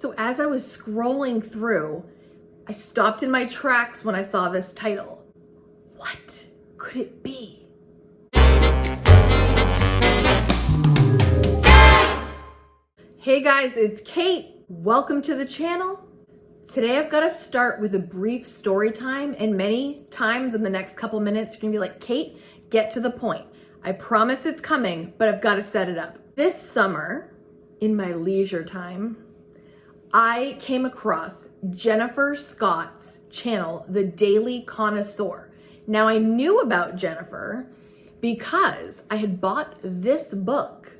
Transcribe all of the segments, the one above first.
So as I was scrolling through, I stopped in my tracks when I saw this title. What could it be? Hey guys, it's Kate. Welcome to the channel. Today I've got to start with a brief story time, and many times in the next couple minutes you're gonna be like, Kate, get to the point. I promise it's coming, but I've got to set it up. This summer, in my leisure time, I came across Jennifer Scott's channel, the Daily Connoisseur. Now I knew about Jennifer because I had bought this book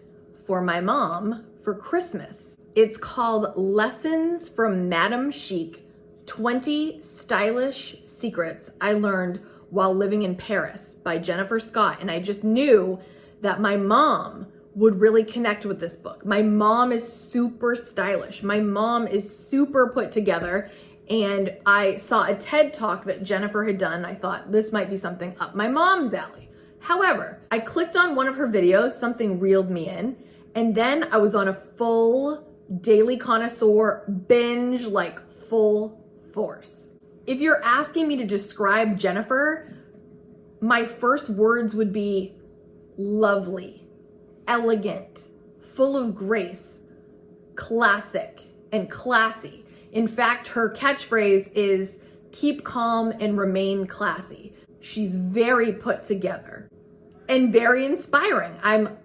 for my mom for Christmas. It's called Lessons from Madame Chic, 20 Stylish Secrets I Learned While Living in Paris by Jennifer Scott. And I just knew that my mom would really connect with this book. My mom is super stylish. My mom is super put together. And I saw a TED talk that Jennifer had done. I thought this might be something up my mom's alley. However, I clicked on one of her videos, something reeled me in, and then I was on a full Daily Connoisseur binge, like full force. If you're asking me to describe Jennifer, my first words would be lovely, elegant, full of grace, classic, and classy. In fact, her catchphrase is keep calm and remain classy. She's very put together and very inspiring. I'm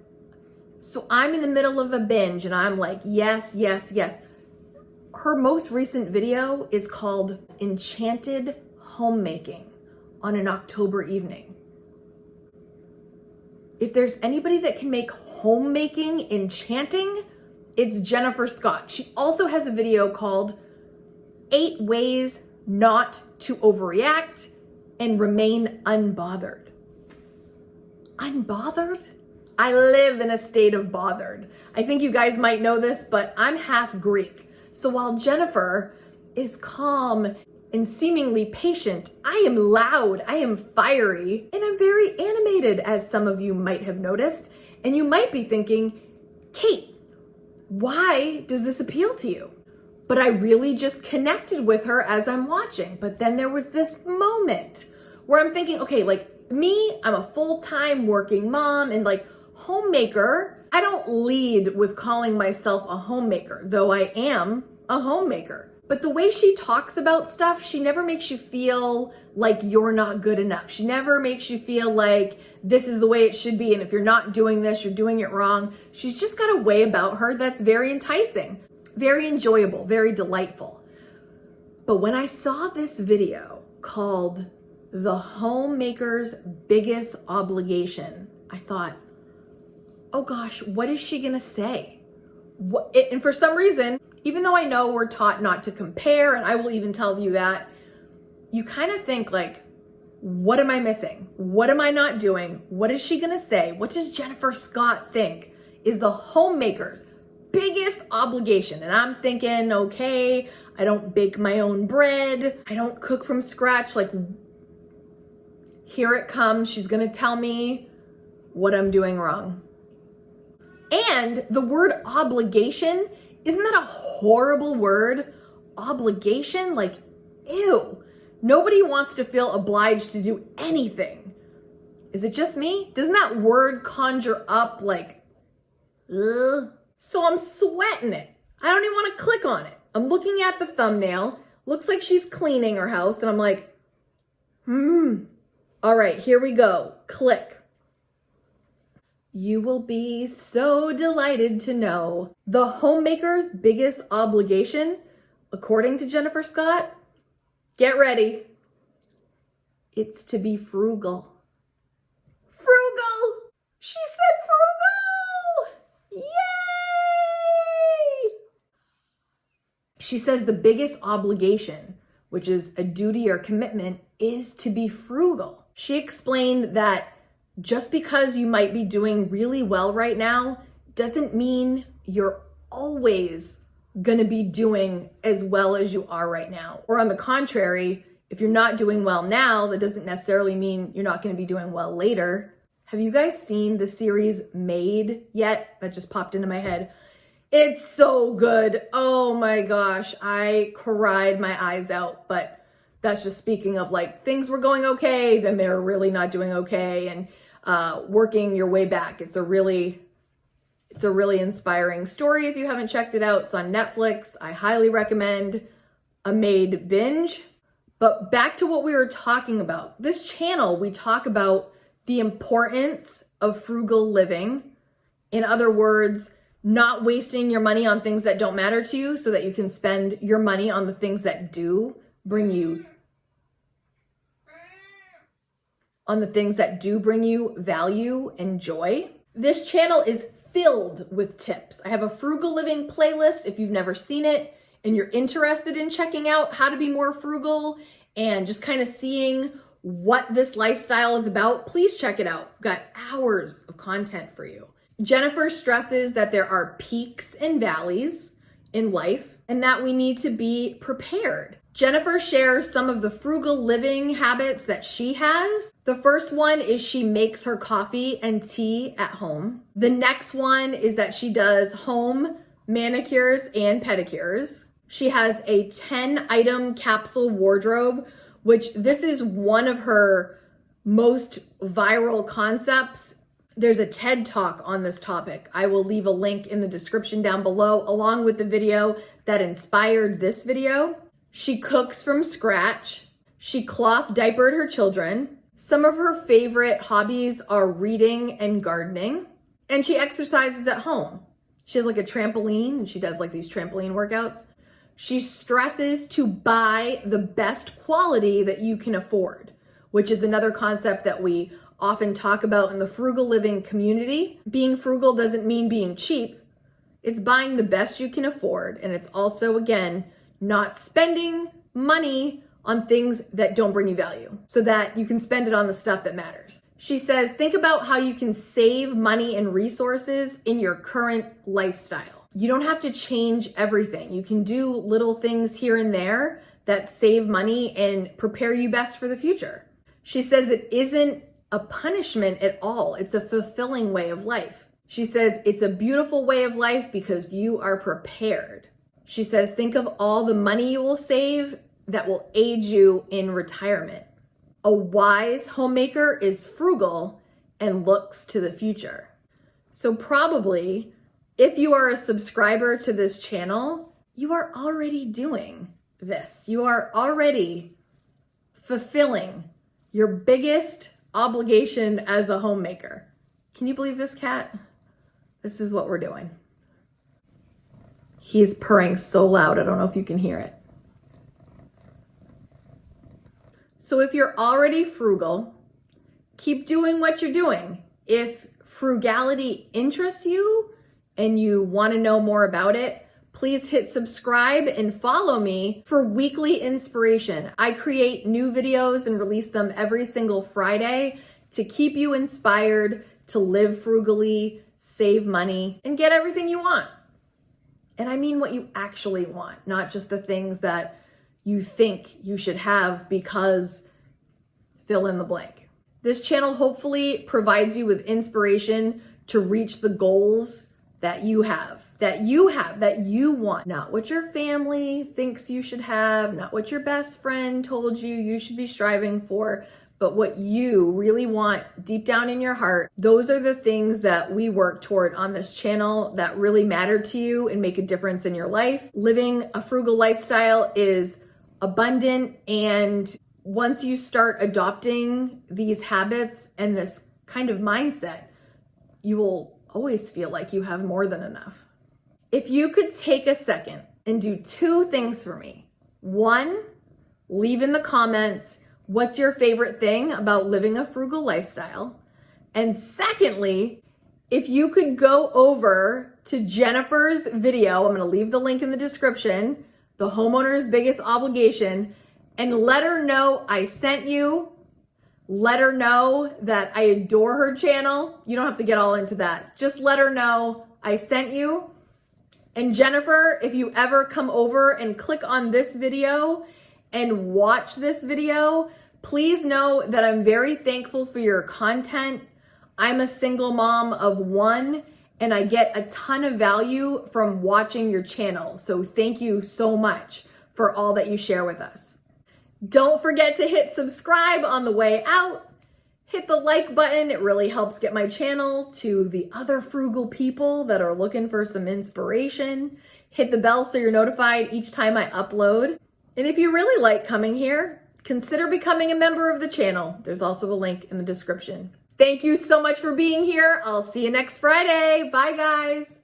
in the middle of a binge and I'm like, yes, yes, yes. Her most recent video is called Enchanted Homemaking on an October evening. If there's anybody that can make homemaking enchanting, it's Jennifer Scott. She also has a video called 8 Ways Not to Overreact and Remain Unbothered. Unbothered? I live in a state of bothered. I think you guys might know this, but I'm half Greek. So while Jennifer is calm and seemingly patient, I am loud, I am fiery, and I'm very animated, as some of you might have noticed. And you might be thinking, Kate, why does this appeal to you? But I really just connected with her as I'm watching. But then there was this moment where I'm thinking, okay, like me, I'm a full-time working mom, and like homemaker, I don't lead with calling myself a homemaker, though I am a homemaker. But the way she talks about stuff, she never makes you feel like you're not good enough. She never makes you feel like this is the way it should be, and if you're not doing this, you're doing it wrong. She's just got a way about her that's very enticing, very enjoyable, very delightful. But when I saw this video called The Homemaker's Biggest Obligation, I thought, oh gosh, what is she gonna say? And for some reason, even though I know we're taught not to compare, and I will even tell you that, you kind of think like, what am I missing? What am I not doing? What is she gonna say? What does Jennifer Scott think is the homemaker's biggest obligation? And I'm thinking, okay, I don't bake my own bread. I don't cook from scratch. Like, here it comes. She's gonna tell me what I'm doing wrong. And the word obligation, isn't that a horrible word? Obligation? Like, ew. Nobody wants to feel obliged to do anything. Is it just me? Doesn't that word conjure up like, ugh? So I'm sweating it. I don't even want to click on it. I'm looking at the thumbnail. Looks like she's cleaning her house. And I'm like, all right, here we go. Click. You will be so delighted to know the homemaker's biggest obligation, according to Jennifer Scott, get ready, it's to be frugal. Frugal! She said frugal! Yay! She says the biggest obligation, which is a duty or commitment, is to be frugal. She explained that just because you might be doing really well right now doesn't mean you're always gonna be doing as well as you are right now. Or on the contrary, if you're not doing well now, that doesn't necessarily mean you're not gonna be doing well later. Have you guys seen the series Made yet? That just popped into my head. It's so good. Oh my gosh, I cried my eyes out, but that's just speaking of like things were going okay, then they're really not doing okay, and working your way back. It's a really inspiring story. If you haven't checked it out, it's on Netflix. I highly recommend a made binge. But back to what we were talking about. This channel, we talk about the importance of frugal living. In other words, not wasting your money on things that don't matter to you so that you can spend your money on the things that do bring you value and joy. This channel is filled with tips. I have a frugal living playlist if you've never seen it and you're interested in checking out how to be more frugal and just kind of seeing what this lifestyle is about, please check it out. We've got hours of content for you. Jennifer stresses that there are peaks and valleys in life and that we need to be prepared. Jennifer shares some of the frugal living habits that she has. The first one is she makes her coffee and tea at home. The next one is that she does home manicures and pedicures. She has a 10-item capsule wardrobe, which this is one of her most viral concepts. There's a TED Talk on this topic. I will leave a link in the description down below, along with the video that inspired this video. She cooks from scratch. She cloth diapered her children. Some of her favorite hobbies are reading and gardening. And she exercises at home. She has like a trampoline and she does like these trampoline workouts. She stresses to buy the best quality that you can afford, which is another concept that we often talk about in the frugal living community. Being frugal doesn't mean being cheap. It's buying the best you can afford. And it's also, again, not spending money on things that don't bring you value so that you can spend it on the stuff that matters. She says, think about how you can save money and resources in your current lifestyle. You don't have to change everything. You can do little things here and there that save money and prepare you best for the future. She says it isn't a punishment at all. It's a fulfilling way of life. She says it's a beautiful way of life because you are prepared. She says, think of all the money you will save that will aid you in retirement. A wise homemaker is frugal and looks to the future. So probably, if you are a subscriber to this channel, you are already doing this. You are already fulfilling your biggest obligation as a homemaker. Can you believe this cat? This is what we're doing. He's purring so loud, I don't know if you can hear it. So if you're already frugal, keep doing what you're doing. If frugality interests you and you want to know more about it, please hit subscribe and follow me for weekly inspiration. I create new videos and release them every single Friday to keep you inspired to live frugally, save money, and get everything you want. And I mean what you actually want, not just the things that you think you should have because fill in the blank. This channel hopefully provides you with inspiration to reach the goals that you want, not what your family thinks you should have, not what your best friend told you should be striving for, but what you really want deep down in your heart. Those are the things that we work toward on this channel that really matter to you and make a difference in your life. Living a frugal lifestyle is abundant, and once you start adopting these habits and this kind of mindset, you will always feel like you have more than enough. If you could take a second and do two things for me. One, leave in the comments what's your favorite thing about living a frugal lifestyle. And secondly, if you could go over to Jennifer's video, I'm going to leave the link in the description, the homeowner's biggest obligation, and let her know I sent you. Let her know that I adore her channel. You don't have to get all into that. Just let her know I sent you. And Jennifer, if you ever come over and click on this video and watch this video, please know that I'm very thankful for your content. I'm a single mom of one, and I get a ton of value from watching your channel. So thank you so much for all that you share with us. Don't forget to hit subscribe on the way out. Hit the like button. It really helps get my channel to the other frugal people that are looking for some inspiration. Hit the bell so you're notified each time I upload. And if you really like coming here, consider becoming a member of the channel. There's also a link in the description. Thank you so much for being here. I'll see you next Friday. Bye, guys.